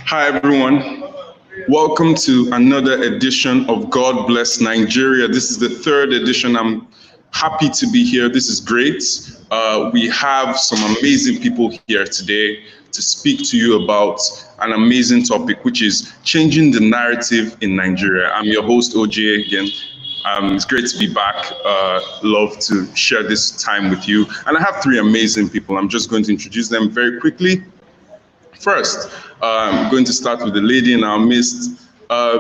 Hi, everyone. Welcome to another edition of God Bless Nigeria. This is the third edition. I'm happy to be here. This is great. We have some amazing people here today to speak to you about an amazing topic, which is changing the narrative in Nigeria. I'm your host, OJ, again. It's great to be back. Love to share this time with you. And I have three amazing people. I'm just going to introduce them very quickly. First, I'm going to start with the lady in our midst.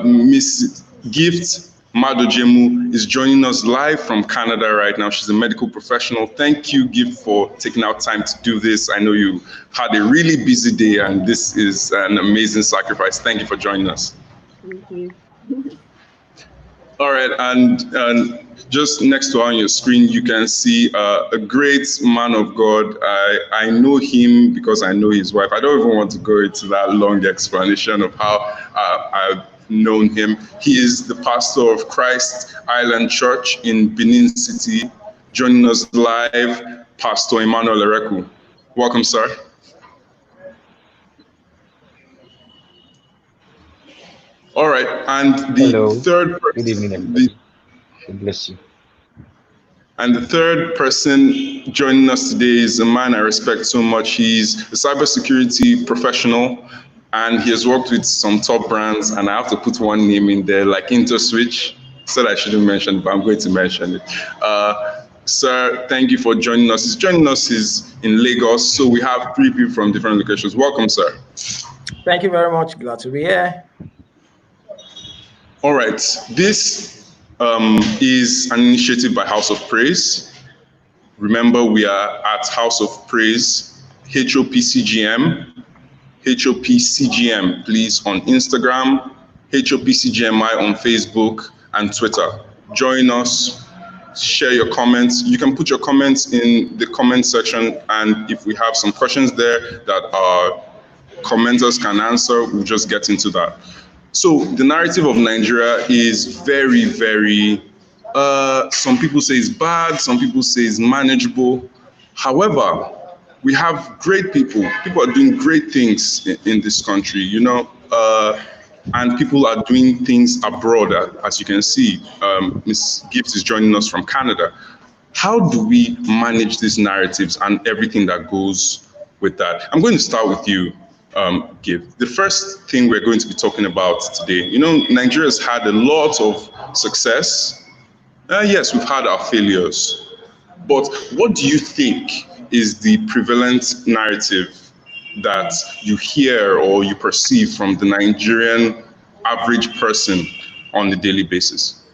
Miss Gift Madojemu is joining us live from Canada right now. She's a medical professional. Thank you, Gift, for taking out time to do this. I know you had a really busy day, and this is an amazing sacrifice. Thank you for joining us. Thank you. All right, and just next to her on your screen, you can see a great man of God. I know him because I know his wife. I don't even want to go into that long explanation of how I've known him. He is the pastor of Christ Island Church in Benin City. Joining us live, Pastor Emmanuel Ereku. Welcome, sir. All right, and the Hello. third person, Good evening, everybody. God bless you. And the third person joining us today is a man I respect so much. He's a cybersecurity professional, and he has worked with some top brands. And I have to put one name in there, like InterSwitch. Said I shouldn't mention it, but I'm going to mention it. Sir, thank you for joining us. He's joining us is in Lagos, so we have three people from different locations. Welcome, sir. Thank you very much. Glad to be here. All right, this is an initiative by House of Praise. Remember, we are at House of Praise, HOPCGM, HOPCGM, please, on Instagram, HOPCGMI on Facebook and Twitter. Join us, share your comments. You can put your comments in the comment section, and if we have some questions there that our commenters can answer, we'll just get into that. So the narrative of Nigeria is very, very, some people say it's bad, some people say it's manageable. However, we have great people. People are doing great things in this country, you know, and people are doing things abroad, as you can see. Ms. Gibbs is joining us from Canada. How do we manage these narratives and everything that goes with that? I'm going to start with you. Give. The first thing we're going to be talking about today, you know, Nigeria's had a lot of success. Yes, we've had our failures, but what do you think is the prevalent narrative that you hear or you perceive from the Nigerian average person on a daily basis?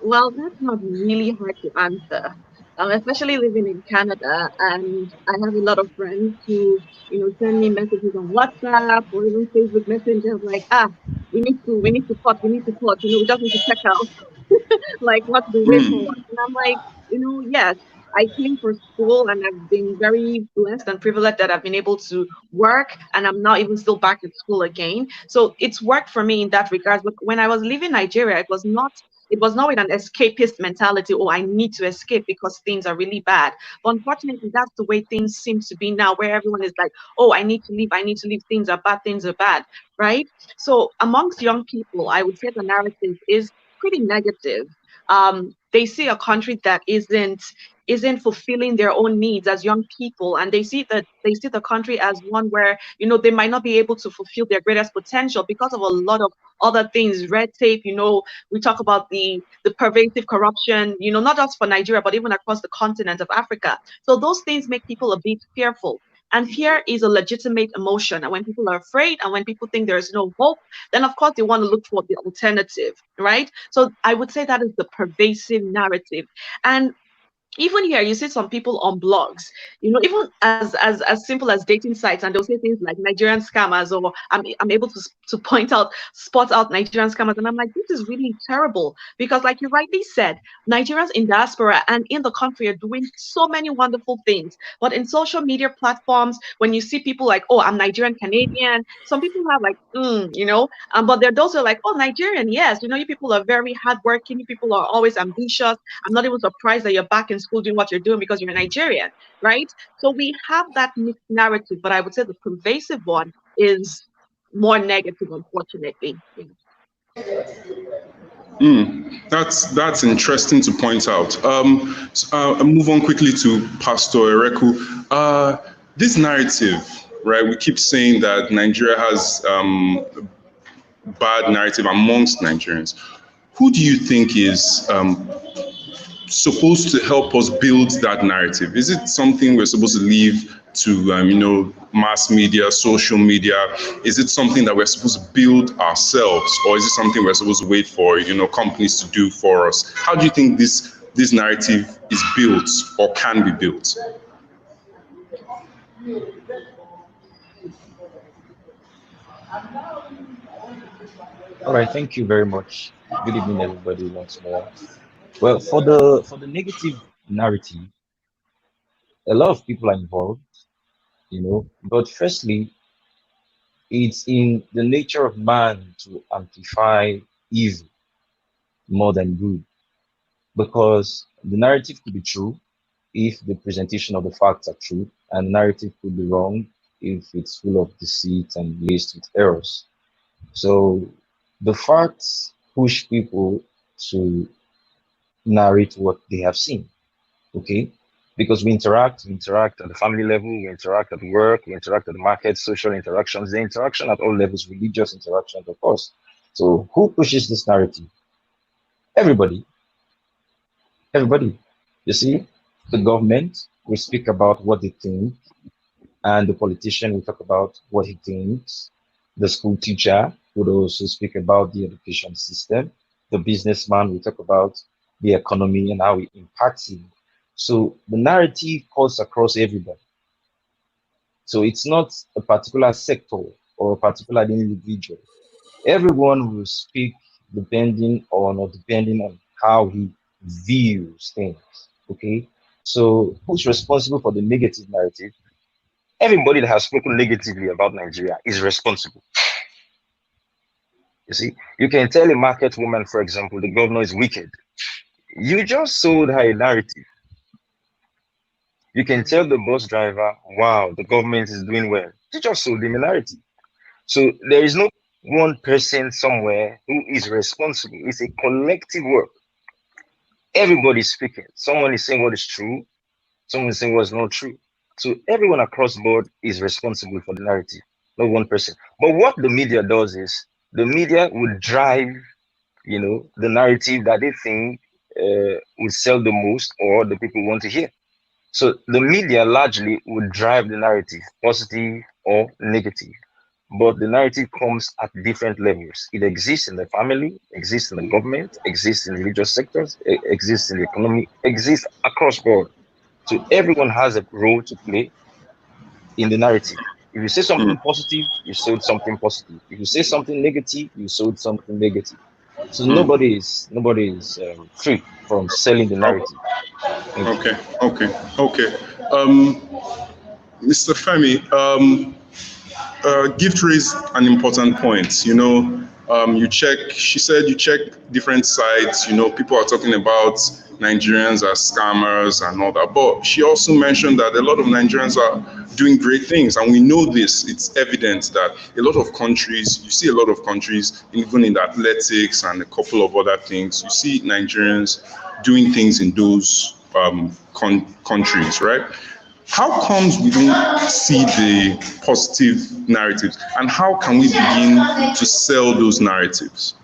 Well, that's not really hard to answer, especially living in Canada. And I have a lot of friends who, send me messages on WhatsApp or even Facebook Messenger, like, we need to talk, we just need to check out, like, what's the way forward. And I'm like, yes, I came for school and I've been very blessed and privileged that I've been able to work, and I'm now even still back at school again. So it's worked for me in that regard. But when I was leaving Nigeria, it was not with an escapist mentality, oh, I need to escape because things are really bad. But unfortunately, that's the way things seem to be now, where everyone is like, oh, I need to leave, things are bad, right? So amongst young people, I would say the narrative is pretty negative. They see a country that isn't fulfilling their own needs as young people, and they see the country as one where they might not be able to fulfill their greatest potential because of a lot of other things, red tape. We talk about the pervasive corruption, not just for Nigeria but even across the continent of Africa. So those things make people a bit fearful. And fear is a legitimate emotion. And when people are afraid and when people think there is no hope, then of course they want to look for the alternative, right? So I would say that is the pervasive narrative. And even here, you see some people on blogs, even as simple as dating sites, and they'll say things like Nigerian scammers, or I'm able to spot out Nigerian scammers, and I'm like, this is really terrible, because like you rightly said, Nigerians in diaspora and in the country are doing so many wonderful things. But in social media platforms, when you see people like, oh, I'm Nigerian Canadian, some people have like, but there are those who are like, oh, Nigerian, yes, you people are very hardworking, you people are always ambitious. I'm not even surprised that you're back in school doing what you're doing because you're Nigerian, right? So we have that mixed narrative, but I would say the pervasive one is more negative, unfortunately. That's interesting to point out. I'll move on quickly to Pastor Ereku. This narrative, right? We keep saying that Nigeria has bad narrative amongst Nigerians. Who do you think is supposed to help us build that narrative? Is it something we're supposed to leave to mass media, social media? Is it something that we're supposed to build ourselves, or is it something we're supposed to wait for companies to do for us? How do you think this narrative is built or can be built? All right, thank you very much. Good evening, everybody, once more. Well, for the negative narrative, a lot of people are involved, but firstly, it's in the nature of man to amplify evil more than good, because the narrative could be true if the presentation of the facts are true, and the narrative could be wrong if it's full of deceit and laced with errors. So the facts push people to narrate what they have seen, okay? Because we interact at the family level, we interact at work, we interact at the market, social interactions, the interaction at all levels, religious interactions, of course. So who pushes this narrative? Everybody. Everybody. You see, the government will speak about what they think, and the politician will talk about what he thinks. The school teacher would also speak about the education system. The businessman will talk about the economy and how it impacts him. So the narrative cuts across everybody. So it's not a particular sector or a particular individual. Everyone will speak depending on how he views things. Okay. So who's responsible for the negative narrative? Everybody that has spoken negatively about Nigeria is responsible. You see, you can tell a market woman, for example, the governor is wicked. You just sold her a narrative. You can tell the bus driver, wow, the government is doing well. You just sold him a narrative. So there is no one person somewhere who is responsible. It's a collective work. Everybody's speaking. Someone is saying what is true. Someone is saying what's not true. So everyone across the board is responsible for the narrative, not one person. But what the media does is the media will drive, the narrative that they think will sell the most or the people want to hear. So the media largely would drive the narrative, positive or negative. But the narrative comes at different levels. It exists in the family, exists in the government, exists in religious sectors, exists in the economy, exists across board. So everyone has a role to play in the narrative. If you say something positive, you sold something positive. If you say something negative, you sold something negative. So nobody is free from selling the narrative. Okay. Mr. Femi, Gift raised an important point. She said you check different sites, people are talking about Nigerians as scammers and all that. But she also mentioned that a lot of Nigerians are doing great things. And we know this, it's evident that a lot of countries, you see a lot of countries, even in athletics and a couple of other things, you see Nigerians doing things in those countries, right? How comes we don't see the positive narratives, and how can we begin to sell those narratives?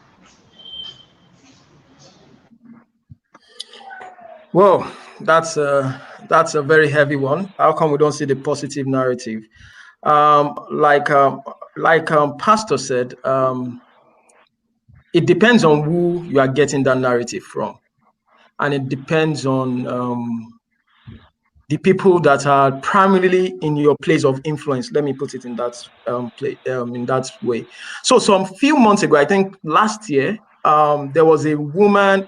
Well, that's a very heavy one. How come we don't see the positive narrative? Like Pastor said, it depends on who you are getting that narrative from, and it depends on the people that are primarily in your place of influence. Let me put it in that in that way. So some few months ago, I think last year, there was a woman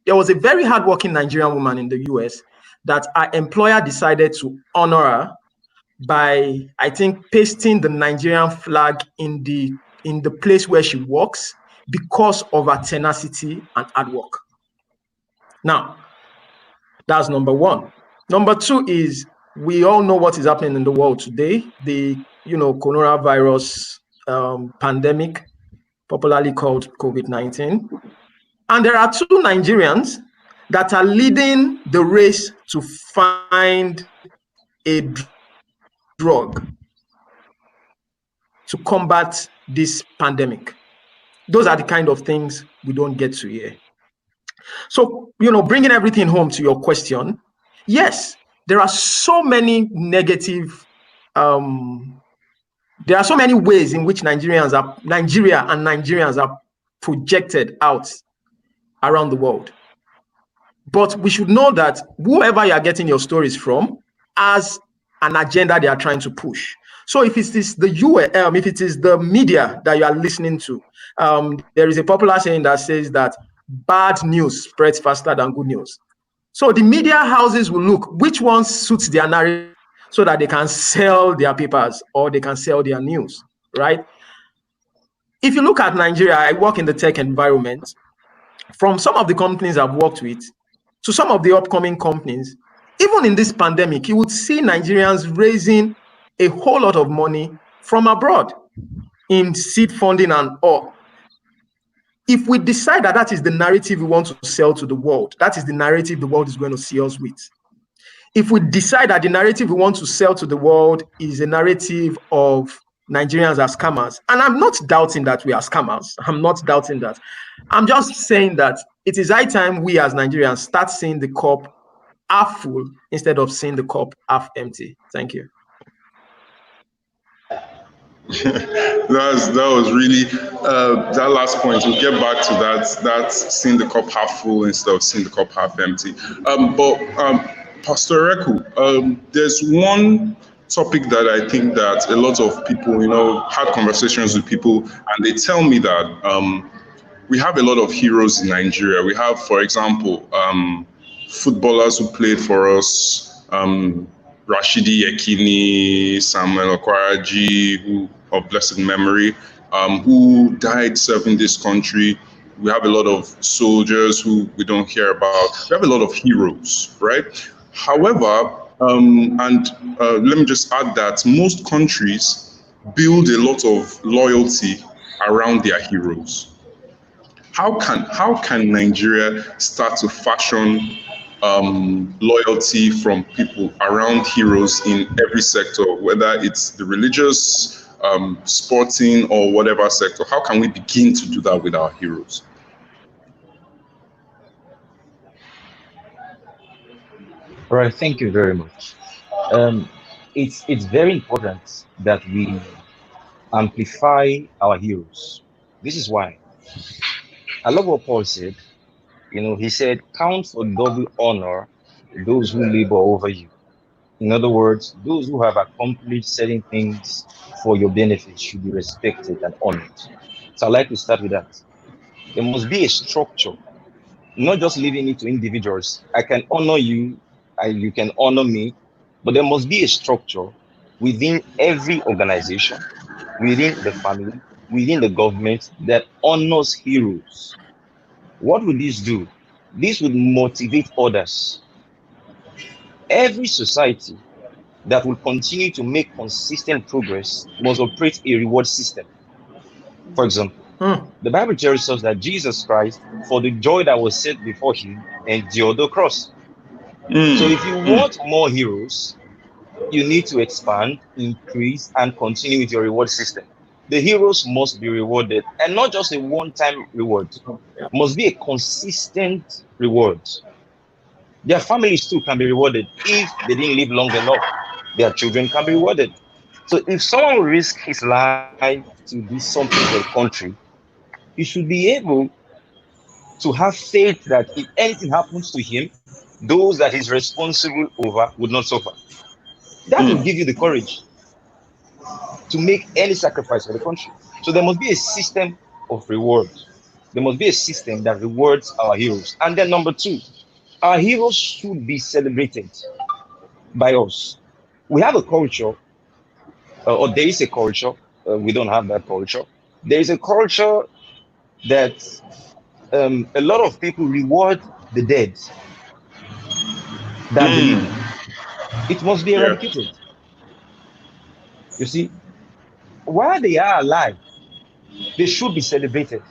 there was a very hardworking Nigerian woman in the US that our employer decided to honor her by, I think, pasting the Nigerian flag in the place where she works because of her tenacity and hard work. Now, That's number one. Number two is we all know what is happening in the world today. The coronavirus pandemic, popularly called COVID-19. And there are two Nigerians that are leading the race to find a drug to combat this pandemic. Those are the kind of things we don't get to hear. So, bringing everything home to your question, yes, there are so many negative, there are so many ways in which Nigeria and Nigerians are projected out around the world. But we should know that whoever you are getting your stories from has an agenda they are trying to push. So if it is if it is the media that you are listening to, there is a popular saying that says that bad news spreads faster than good news. So the media houses will look which one suits their narrative so that they can sell their papers or they can sell their news, right? If you look at Nigeria, I work in the tech environment. From some of the companies I've worked with to some of the upcoming companies, even in this pandemic, you would see Nigerians raising a whole lot of money from abroad in seed funding and all. If we decide that that is the narrative we want to sell to the world, that is the narrative the world is going to see us with. If we decide that the narrative we want to sell to the world is a narrative of Nigerians as scammers, and I'm not doubting that we are scammers. I'm not doubting that. I'm just saying that it is high time we as Nigerians start seeing the cup half full instead of seeing the cup half empty. Thank you. That was really that last point. We'll get back to that. That's seeing the cup half full instead of seeing the cup half empty. Pastor Reku, there's one topic that I think that a lot of people, had conversations with people, and they tell me that we have a lot of heroes in Nigeria. We have, for example, footballers who played for us, Rashidi Yekini, Samuel Okwaraji, who of blessed memory, who died serving this country. We have a lot of soldiers who we don't hear about. We have a lot of heroes, right? However, let me just add that most countries build a lot of loyalty around their heroes. How can Nigeria start to fashion loyalty from people around heroes in every sector, whether it's the religious, sporting, or whatever sector? How can we begin to do that with our heroes? All right, thank you very much. It's very important that we amplify our heroes. This is why. I love what Paul said. He said, count for double honor those who labor over you. In other words, those who have accomplished certain things for your benefit should be respected and honored. So I'd like to start with that. There must be a structure, not just leaving it to individuals. I can honor you, you can honor me, but there must be a structure within every organization, within the family, within the government that honors heroes. What would this do? This would motivate others. Every society that will continue to make consistent progress must operate a reward system. For example, the Bible tells us that Jesus Christ, for the joy that was set before him, endured the cross. So if you want more heroes, you need to expand, increase, and continue with your reward system. The heroes must be rewarded, and not just a one-time reward. It must be a consistent reward. Their families too can be rewarded if they didn't live long enough. Their children can be rewarded. So if someone risks his life to do something for the country, he should be able to have faith that if anything happens to him, those that he's responsible over would not suffer. That will give you the courage to make any sacrifice for the country. So there must be a system of reward. There must be a system that rewards our heroes. And then number two, our heroes should be celebrated by us. We have a culture, or there is a culture, we don't have that culture. There is a culture that a lot of people reward the dead. that believe it must be Yeah. eradicated. You see, while they are alive, they should be celebrated.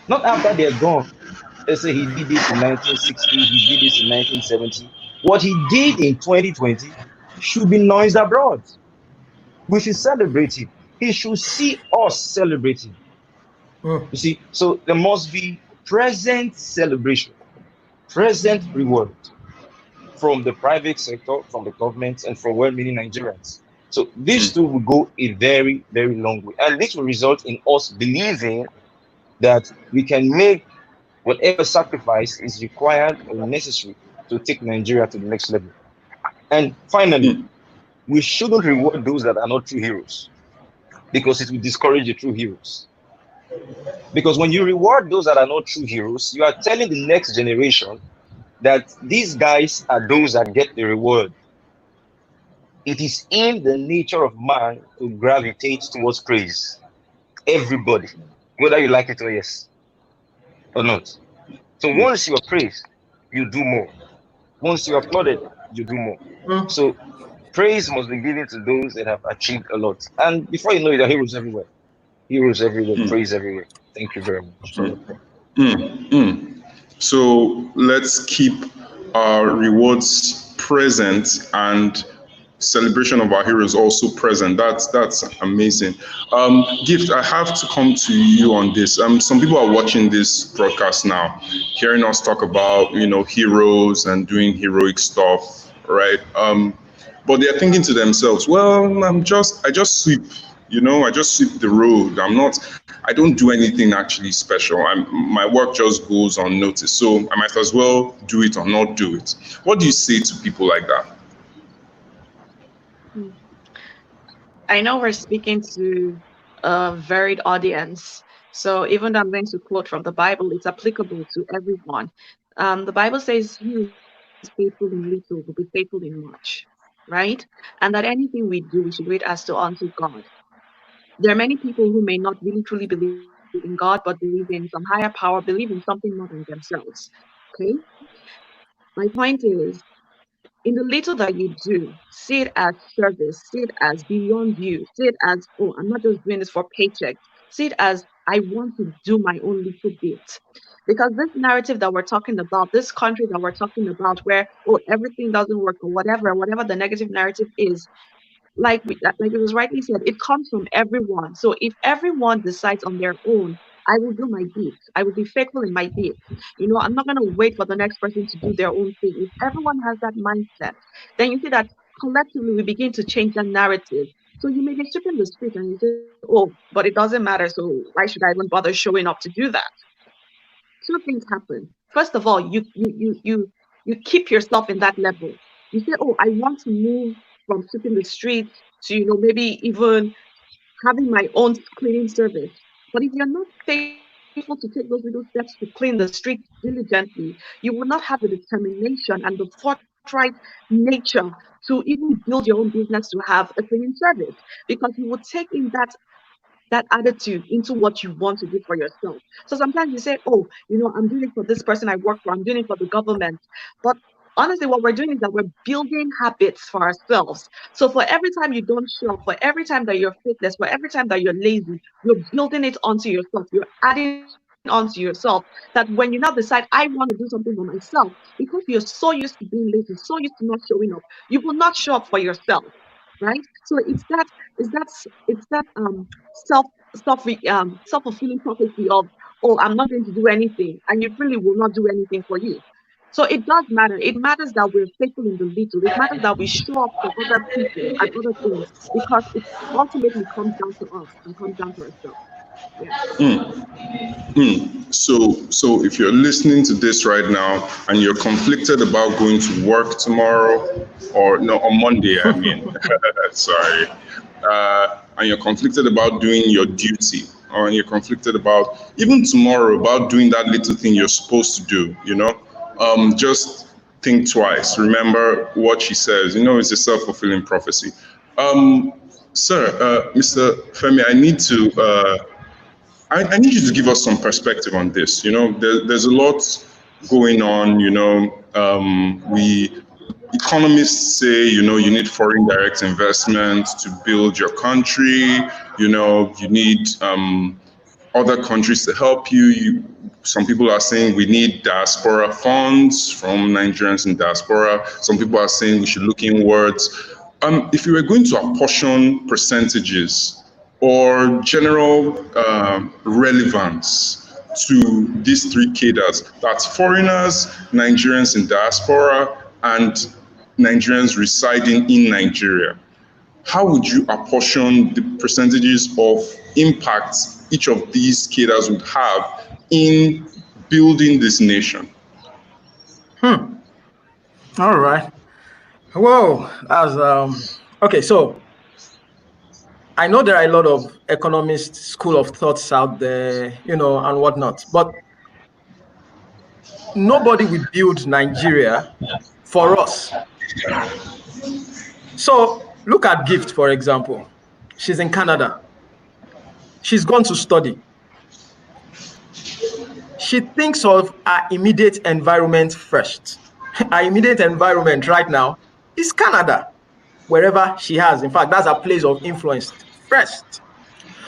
Not after they're gone. They say he did this in 1960, he did this in 1970. What he did in 2020 should be noised abroad. We should celebrate him. He should see us celebrating. Mm. You see, so there must be present celebration, present reward from the private sector, from the government, and from well-meaning Nigerians. So these two will go a very, very long way. And this will result in us believing that we can make whatever sacrifice is required or necessary to take Nigeria to the next level. And finally, we shouldn't reward those that are not true heroes, because it will discourage the true heroes. Because when you reward those that are not true heroes, you are telling the next generation that these guys are those that get the reward. It is in the nature of man to gravitate towards praise. Everybody, whether you like it or yes or not. So once you are praised, you do more. Once you are applauded, you do more. So praise must be given to those that have achieved a lot. And before you know it, there are heroes everywhere. Heroes everywhere, praise everywhere. Thank you very much. So let's keep our rewards present and celebration of our heroes also present. That's amazing. Gift, I have to come to you on this. Some people are watching this broadcast now, hearing us talk about heroes and doing heroic stuff, right? But they're thinking to themselves, well, I just sweep. I just sweep the road. I don't do anything actually special. My work just goes unnoticed. So I might as well do it or not do it. What do you say to people like that? I know we're speaking to a varied audience. So even though I'm going to quote from the Bible, it's applicable to everyone. The Bible says, "He who is faithful in little will be faithful in much," right? And that anything we do, we should do it as to unto God. There are many people who may not really truly believe in God, but believe in some higher power, believe in something more than themselves. Okay? My point is, in the little that you do, see it as service, see it as beyond you, see it as, oh, I'm not just doing this for paycheck. See it as, I want to do my own little bit. Because this narrative that we're talking about, this country that we're talking about, where, oh, everything doesn't work or whatever the negative narrative is, like it was rightly said, it comes from everyone. So if everyone decides on their own, I will do my bit, I will be faithful in my bit, I'm not going to wait for the next person to do their own thing. If everyone has that mindset, then you see that collectively we begin to change that narrative. So you may be sweeping the street and you say, oh, but it doesn't matter, so why should I even bother showing up to do that? Two things happen. First of all, you keep yourself in that level. You say, oh, I want to move from sweeping the streets to, maybe even having my own cleaning service. But if you're not faithful to take those little steps to clean the street diligently, you will not have the determination and the forthright nature to even build your own business to have a cleaning service, because you will take in that attitude into what you want to do for yourself. So sometimes you say, oh, I'm doing it for this person I work for, I'm doing it for the government. But honestly, what we're doing is that we're building habits for ourselves. So for every time you don't show up, for every time that you're faithless, for every time that you're lazy, you're building it onto yourself. You're adding onto yourself, that when you now decide, I want to do something for myself, because you're so used to being lazy, so used to not showing up, you will not show up for yourself. Right? So it's that self-fulfilling prophecy of, oh, I'm not going to do anything, and it really will not do anything for you. So it does matter. It matters that we're faithful in the little. It matters that we show up for other people and other things, because it ultimately comes down to us and comes down to ourselves. So if you're listening to this right now and you're conflicted about going to work tomorrow, or no, on Monday, I mean, sorry, and you're conflicted about doing your duty, or you're conflicted about even tomorrow about doing that little thing you're supposed to do, just think twice. Remember what she says. It's a self-fulfilling prophecy. Sir, Mr. Femi, I need to. I need you to give us some perspective on this. There's a lot going on. economists say, you need foreign direct investment to build your country. You need other countries to help you. Some people are saying we need diaspora funds from Nigerians in diaspora. Some people are saying we should look inwards. If you were going to apportion percentages or general relevance to these three cadres, that's foreigners, Nigerians in diaspora, and Nigerians residing in Nigeria, how would you apportion the percentages of impact each of these cadres would have in building this nation? All right. Well, okay, so I know there are a lot of economist school of thoughts out there, and whatnot, but nobody will build Nigeria for us. So look at Gift, for example. She's in Canada. She's gone to study. She thinks of her immediate environment first. Her immediate environment right now is Canada, wherever she has. In fact, that's a place of influence first.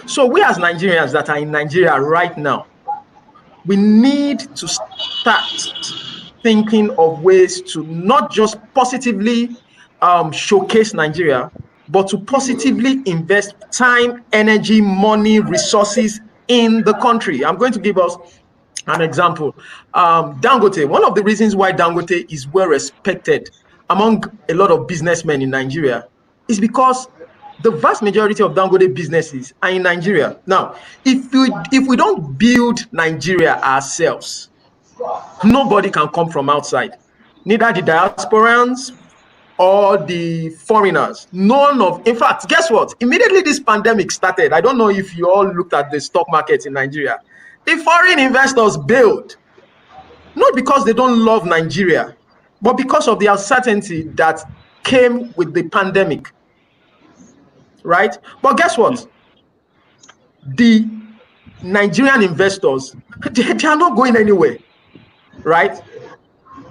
So we as Nigerians that are in Nigeria right now, we need to start thinking of ways to not just positively showcase Nigeria, but to positively invest time, energy, money, resources in the country. I'm going to give us an example. Dangote, one of the reasons why Dangote is well respected among a lot of businessmen in Nigeria is because the vast majority of Dangote businesses are in Nigeria. Now, if we don't build Nigeria ourselves, nobody can come from outside, neither the diasporans or the foreigners. In fact, guess what? Immediately this pandemic started, I don't know if you all looked at the stock market in Nigeria, the foreign investors bailed, not because they don't love Nigeria, but because of the uncertainty that came with the pandemic, right? But guess what? The Nigerian investors, they are not going anywhere, right?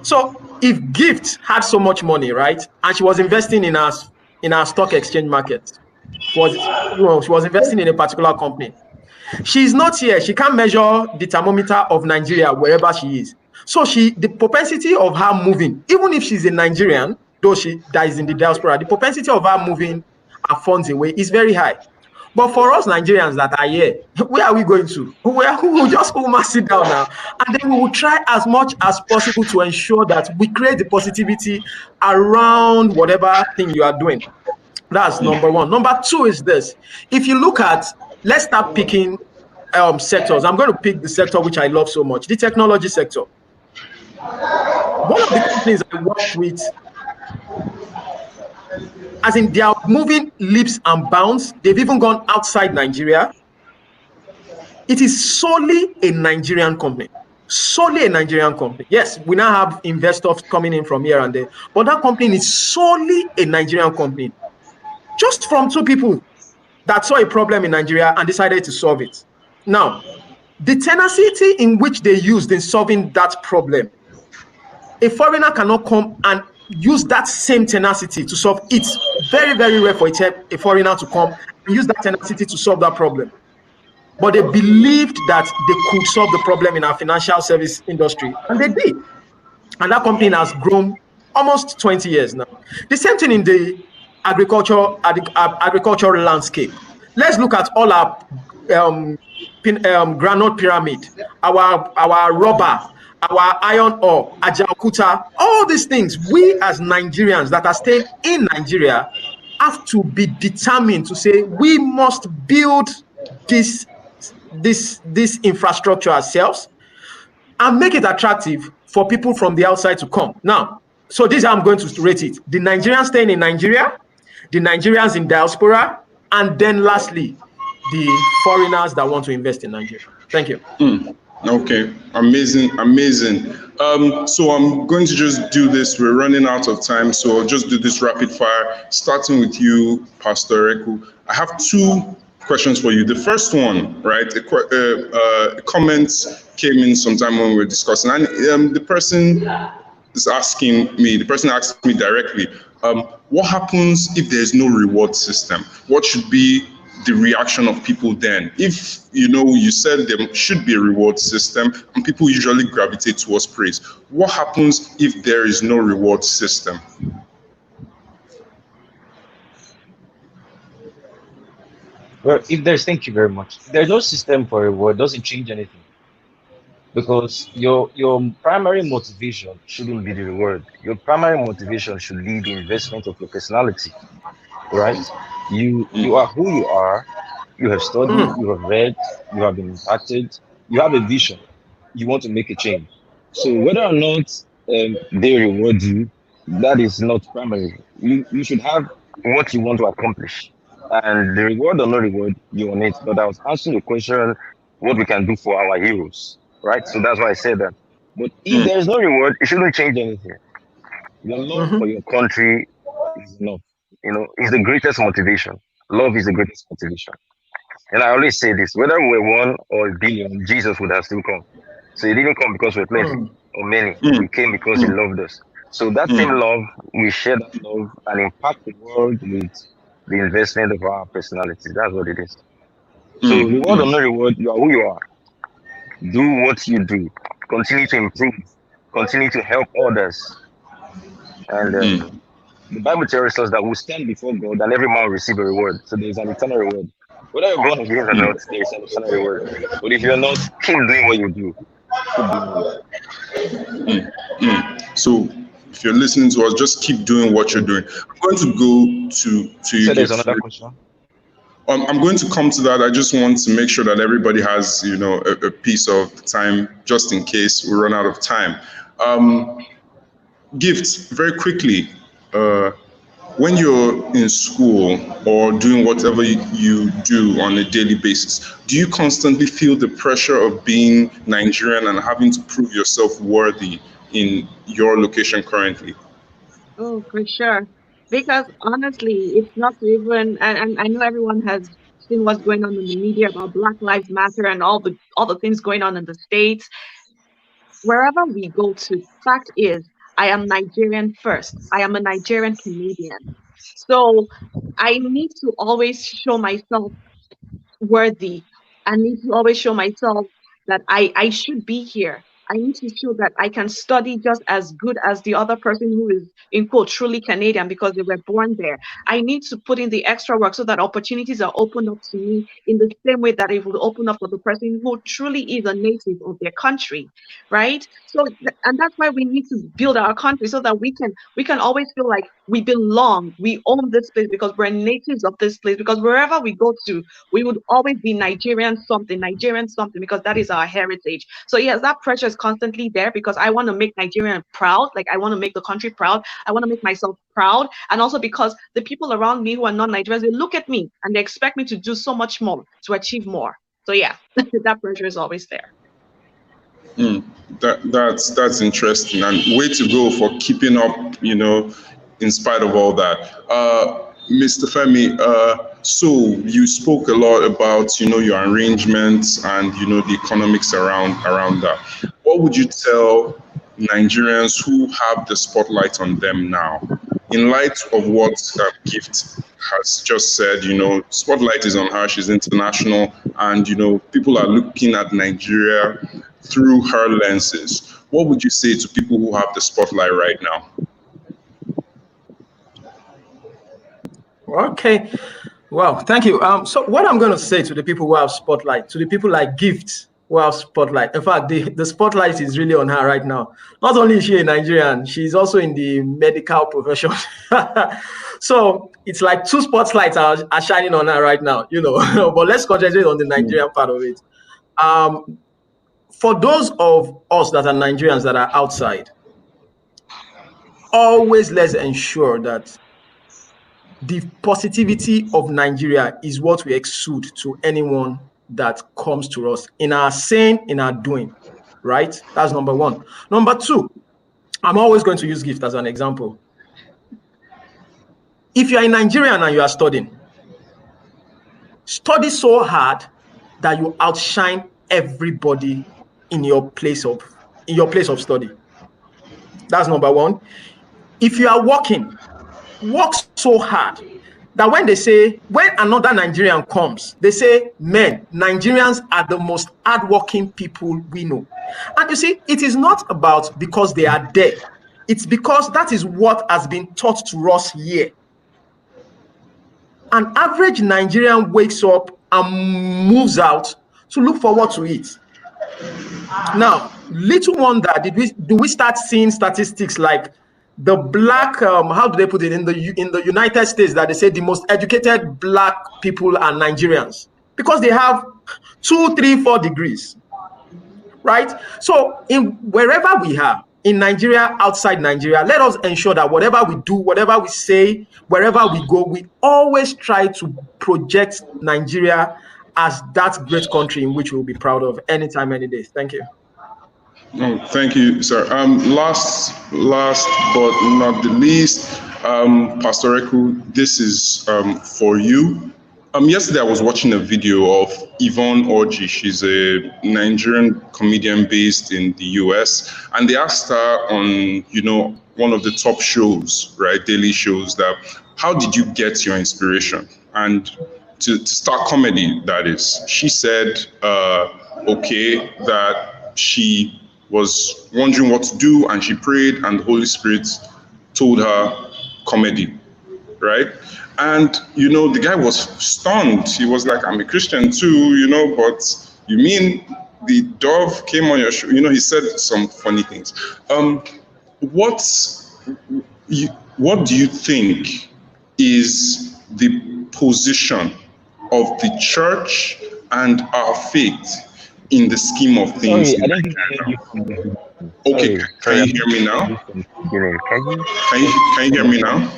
So if Gift had so much money, right, and she was investing in our stock exchange market, she was investing in a particular company, she's not here. She can't measure the thermometer of Nigeria wherever she is. So the propensity of her moving, even if she's a Nigerian, though she dies in the diaspora, the propensity of her moving her funds away is very high. But for us Nigerians that are here, where are we going to? We will just sit down now, and then we will try as much as possible to ensure that we create the positivity around whatever thing you are doing. That's number one. Number two is this. If you look at, let's start picking sectors. I'm going to pick the sector which I love so much, the technology sector. One of the companies I work with, as in they are moving leaps and bounds. They've even gone outside Nigeria. It is solely a Nigerian company. Solely a Nigerian company. Yes, we now have investors coming in from here and there, but that company is solely a Nigerian company. Just from two people that saw a problem in Nigeria and decided to solve it. Now, the tenacity in which they used in solving that problem, a foreigner cannot come and use that same tenacity to solve it. Very, very rare for a foreigner to come and use that tenacity to solve that problem. But they believed that they could solve the problem in our financial service industry, and they did. And that company has grown almost 20 years now. The same thing in the agricultural landscape. Let's look at all our granite pyramid, our rubber, our iron ore, Ajaokuta, all these things. We as Nigerians that are staying in Nigeria have to be determined to say we must build this infrastructure ourselves and make it attractive for people from the outside to come. Now, so this is how I'm going to rate it. The Nigerians staying in Nigeria, the Nigerians in diaspora, and then lastly, the foreigners that want to invest in Nigeria. Thank you. Okay, amazing. So I'm going to just do this. We're running out of time, so I'll just do this rapid fire, starting with you, Pastor Eku. I have two questions for you. The first one, right, a comment came in sometime when we were discussing, and the person is asking me, the person asked me directly, what happens if there's no reward system? What should be the reaction of people then? If, you said there should be a reward system and people usually gravitate towards praise, what happens if there is no reward system? Well, thank you very much. If there's no system for reward, doesn't change anything. Because your primary motivation shouldn't be the reward. Your primary motivation should be the investment of your personality, right? You are who you are. You have studied, you have read, you have been impacted, you have a vision, you want to make a change. So whether or not they reward you, that is not primary. You should have what you want to accomplish. And the reward or no reward, you on it. But I was asking the question, what we can do for our heroes, right? So that's why I said that. But if there is no reward, it shouldn't change anything. Your love for your country is enough. It's the greatest motivation. Love is the greatest motivation. And I always say this, whether we're one or a billion, Jesus would have still come. So he didn't come because we're plenty or many. He came because he loved us. So that same love, we share that love and impact the world with the investment of our personalities. That's what it is. So reward or no reward, you are who you are. Do what you do. Continue to improve. Continue to help others. And the Bible tells us that we stand before God and every man will receive a reward. So there's an eternal reward. Whether you're born again or not, there's an eternal reward. But if you're not, keep doing what you do. So if you're listening to us, just keep doing what you're doing. I'm going to go to you. So there's another question. I'm going to come to that. I just want to make sure that everybody has, a piece of time just in case we run out of time. Gifts, very quickly. When you're in school or doing whatever you do on a daily basis, do you constantly feel the pressure of being Nigerian and having to prove yourself worthy in your location currently? Oh, for sure. Because honestly, it's not even, and I know everyone has seen what's going on in the media about Black Lives Matter and all the things going on in the States. Wherever we go to, fact is, I am Nigerian first. I am a Nigerian Canadian. So I need to always show myself worthy. I need to always show myself that I should be here. I need to show that I can study just as good as the other person who is, in quote, truly Canadian because they were born there. I need to put in the extra work so that opportunities are opened up to me in the same way that it will open up for the person who truly is a native of their country, right? So, and that's why we need to build our country so that we can always feel like we belong, we own this place because we're natives of this place. Because wherever we go to, we would always be Nigerian something, because that is our heritage. So yes, that pressure is constantly there because I want to make Nigeria proud. Like I want to make the country proud. I want to make myself proud. And also because the people around me who are non-Nigerians, they look at me and they expect me to do so much more, to achieve more. So yeah, that pressure is always there. That's interesting, and way to go for keeping up, in spite of all that. Mr. Femi, so you spoke a lot about, your arrangements and, the economics around that. What would you tell Nigerians who have the spotlight on them now? In light of what Gift has just said, spotlight is on her, she's international, and, people are looking at Nigeria through her lenses. What would you say to people who have the spotlight right now? Okay. Wow. Thank you. So what I'm going to say to the people who have spotlight, to the people like Gift who have spotlight. In fact, the spotlight is really on her right now. Not only is she a Nigerian, she's also in the medical profession. So it's like two spotlights are shining on her right now, But let's concentrate on the Nigerian part of it. For those of us that are Nigerians that are outside, always let's ensure that the positivity of Nigeria is what we exude to anyone that comes to us in our saying, in our doing, right? That's number one. Number two, I'm always going to use Gift as an example. If you're a Nigerian and you are studying, study so hard that you outshine everybody in your place of study. That's number one. If you are working, work so hard that when they say, when another Nigerian comes, they say, men, Nigerians are the most hardworking people we know. And you see, it is not about because they are there. It's because that is what has been taught to us here. An average Nigerian wakes up and moves out to look forward to it. Now, little wonder do we start seeing statistics like the black, how do they put it, in the United States, that they say the most educated black people are Nigerians because they have 2, 3, 4 degrees, right? So in wherever we are, in Nigeria, outside Nigeria, let us ensure that whatever we do, whatever we say, wherever we go, we always try to project Nigeria as that great country in which we'll be proud of anytime, any day. Thank you. Oh, thank you, sir. Last but not the least, Pastor Eku, this is for you. Yesterday I was watching a video of Yvonne Orji. She's a Nigerian comedian based in the US, and they asked her on, one of the top shows, right, daily shows, that how did you get your inspiration and to start comedy? That is, she said, okay, that she was wondering what to do, and she prayed, and the Holy Spirit told her comedy, right? And, the guy was stunned. He was like, I'm a Christian too, but you mean the dove came on your shoe? He said some funny things. What do you think is the position of the church and our faith in the scheme of things? Sorry, I didn't hear you. Okay, can you hear me now? Can you hear me now?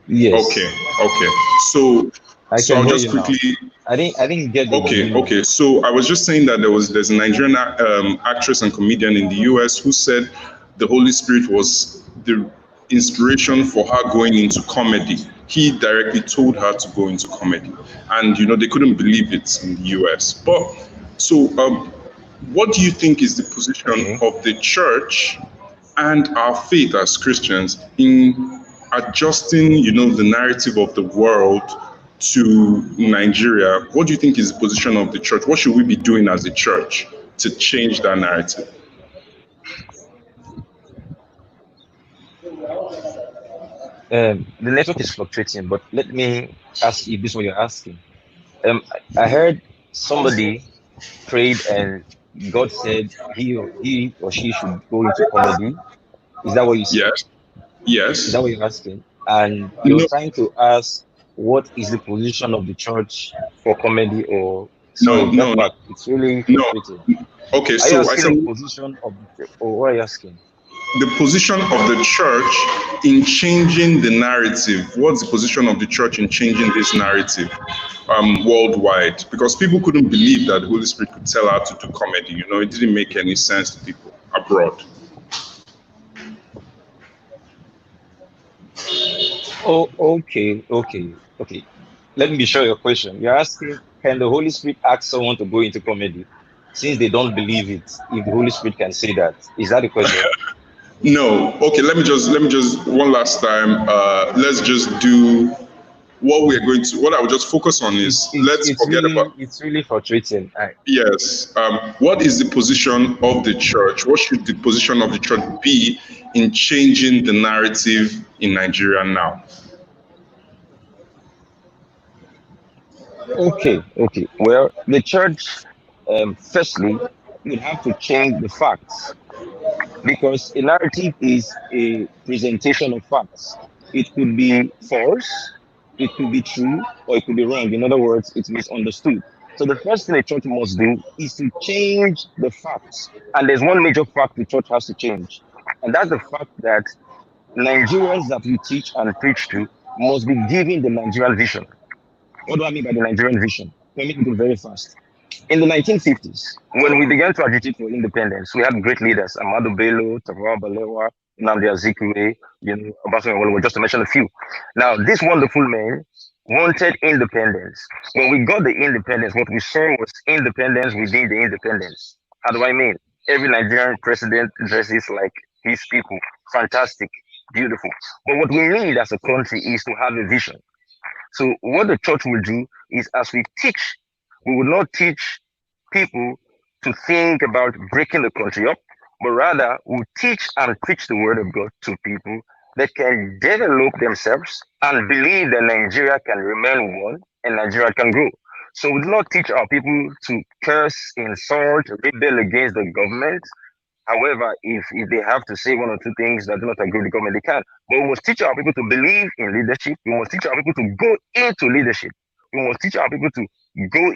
Yes. Okay. So I'll just quickly. I didn't get the Okay. So I was just saying that there's a Nigerian actress and comedian in the US who said the Holy Spirit was the inspiration for her going into comedy. He directly told her to go into comedy, and they couldn't believe it in the US. But so, what do you think is the position of the church and our faith as Christians in adjusting, the narrative of the world to Nigeria? What do you think is the position of the church? What should we be doing as a church to change that narrative? The network is fluctuating, but let me ask you this: what you're asking. I heard somebody prayed and God said he or she should go into comedy. Is that what you said? Yes. Is that what you're asking? And you're trying to ask what is the position of the church for comedy, or no. It's really fluctuating. Okay, so I said the position of or what are you asking? The position of the church in changing the narrative. What's the position of the church in changing this narrative worldwide? Because people couldn't believe that the Holy Spirit could tell her to do comedy. It didn't make any sense to people abroad. Oh, okay. Let me be sure your question. You're asking, can the Holy Spirit ask someone to go into comedy since they don't believe it? If the Holy Spirit can say that, is that the question? No. Okay. Let me just one last time. Let's just do what I would just focus on is it's really frustrating. Yes. What is the position of the church? What should the position of the church be in changing the narrative in Nigeria now? Okay. Well, the church, firstly, would have to change the facts, because a narrative is a presentation of facts. It could be false, it could be true, or it could be wrong. In other words, it's misunderstood. So the first thing the church must do is to change the facts. And there's one major fact the church has to change. And that's the fact that Nigerians that we teach and preach to must be given the Nigerian vision. What do I mean by the Nigerian vision? Let me do it very fast. In the 1950s, when we began to agitate for independence, we had great leaders: Ahmadu Bello, Tafawa Balewa, Nnamdi Azikiwe, Obasanjo, just to mention a few. Now, these wonderful men wanted independence. When we got the independence, what we saw was independence within the independence. How do I mean? every Nigerian president dresses like his people. Fantastic, beautiful. But what we need as a country is to have a vision. So what the church will do is, as we teach, we will not teach people to think about breaking the country up, but rather we'll teach and preach the word of God to people that can develop themselves and believe that Nigeria can remain one and Nigeria can grow. So we do not teach our people to curse, insult, rebel against the government. However, if they have to say one or two things that do not agree with the government, they can. But we must teach our people to believe in leadership. We must teach our people to go into leadership. We must teach our people to go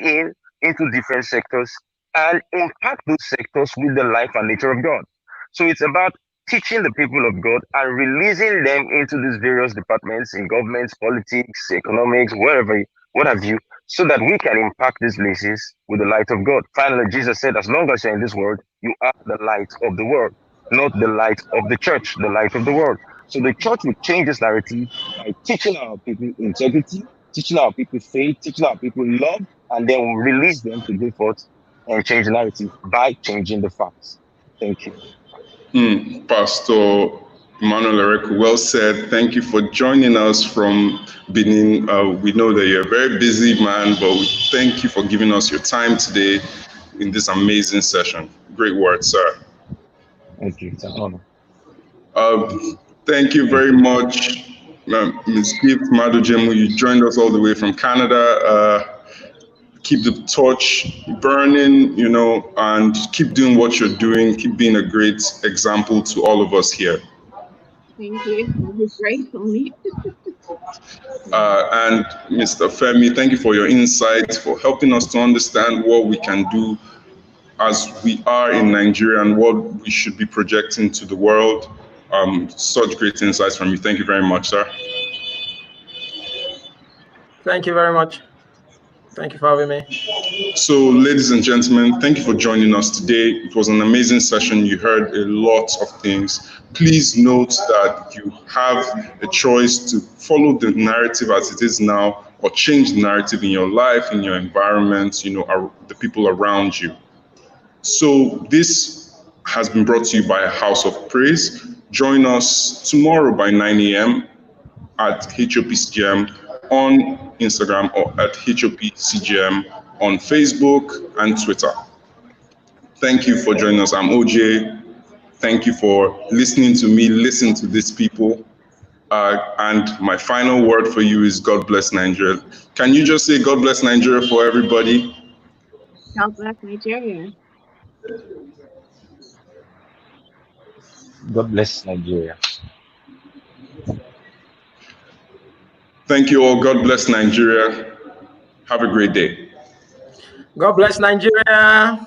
into different sectors and impact those sectors with the life and nature of God. So it's about teaching the people of God and releasing them into these various departments in governments, politics, economics, wherever, what have you, so that we can impact these places with the light of God. Finally, Jesus said, as long as you're in this world, you are the light of the world, not the light of the church, the light of the world. So the church will change this narrative by teaching our people integrity, teaching our people faith, teaching our people love, and then we'll release them to go forth and change the narrative by changing the facts. Thank you. Pastor Emmanuel Ereku, well said. Thank you for joining us from Benin. We know that you're a very busy man, but we thank you for giving us your time today in this amazing session. Great work, sir. Thank you. It's an honor. Thank you very much, Ms. Gift Madujemu. You joined us all the way from Canada. Keep the torch burning, and keep doing what you're doing. Keep being a great example to all of us here. Thank you. That was great for me. And Mr. Femi, thank you for your insights, for helping us to understand what we can do as we are in Nigeria and what we should be projecting to the world. Such great insights from you. Thank you very much, sir. Thank you very much. Thank you for having me. So, ladies and gentlemen, thank you for joining us today. It was an amazing session. You heard a lot of things. Please note that you have a choice to follow the narrative as it is now, or change the narrative in your life, in your environment, the people around you. So this has been brought to you by House of Praise. Join us tomorrow by 9 a.m. at HOPCGM on Instagram, or at HOPCGM on Facebook and Twitter. Thank you for joining us. I'm OJ. Thank you for listening to me, listen to these people. And my final word for you is God bless Nigeria. Can you just say God bless Nigeria for everybody? God bless Nigeria. God bless Nigeria. Thank you all. God bless Nigeria. Have a great day. God bless Nigeria.